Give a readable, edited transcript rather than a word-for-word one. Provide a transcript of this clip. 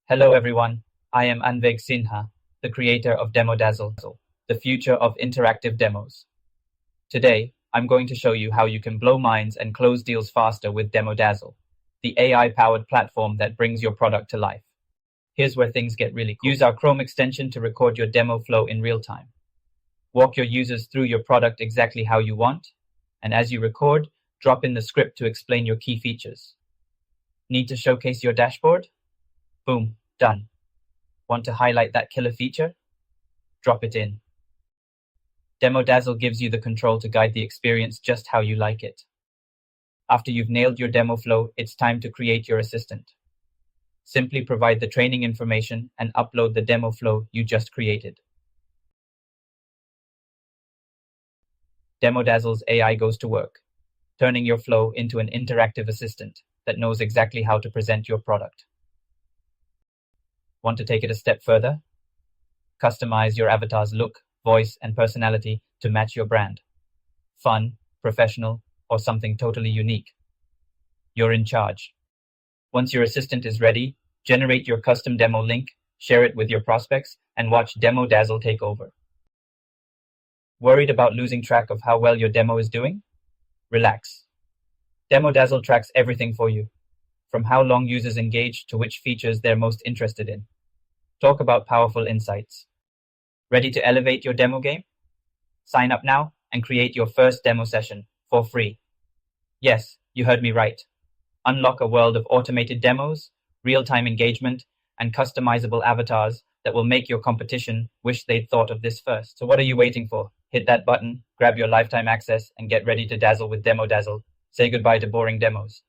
Hello everyone, I am Anveg Sinha, the creator of DemoDazzle, the future of interactive demos. Today, I'm going to show you how you can blow minds and close deals faster with DemoDazzle, the AI-powered platform that brings your product to life. Here's where things get really cool. Use our Chrome extension to record your demo flow in real time. Walk your users through your product exactly how you want, and as you record, drop in the script to explain your key features. Need to showcase your dashboard? Boom, done. Want to highlight that killer feature? Drop it in. DemoDazzle gives you the control to guide the experience just how you like it. After you've nailed your demo flow, it's time to create your assistant. Simply provide the training information and upload the demo flow you just created. DemoDazzle's AI goes to work, turning your flow into an interactive assistant that knows exactly how to present your product. Want to take it a step further? Customize your avatar's look, voice, and personality to match your brand. Fun, professional, or something totally unique. You're in charge. Once your assistant is ready, generate your custom demo link, share it with your prospects, and watch DemoDazzle take over. Worried about losing track of how well your demo is doing? Relax. DemoDazzle tracks everything for you, from how long users engage to which features they're most interested in. Talk about powerful insights. Ready to elevate your demo game? Sign up now and create your first demo session for free. Yes, you heard me right. Unlock a world of automated demos, real-time engagement, and customizable avatars that will make your competition wish they'd thought of this first. So what are you waiting for? Hit that button, grab your lifetime access, and get ready to dazzle with DemoDazzle. Say goodbye to boring demos.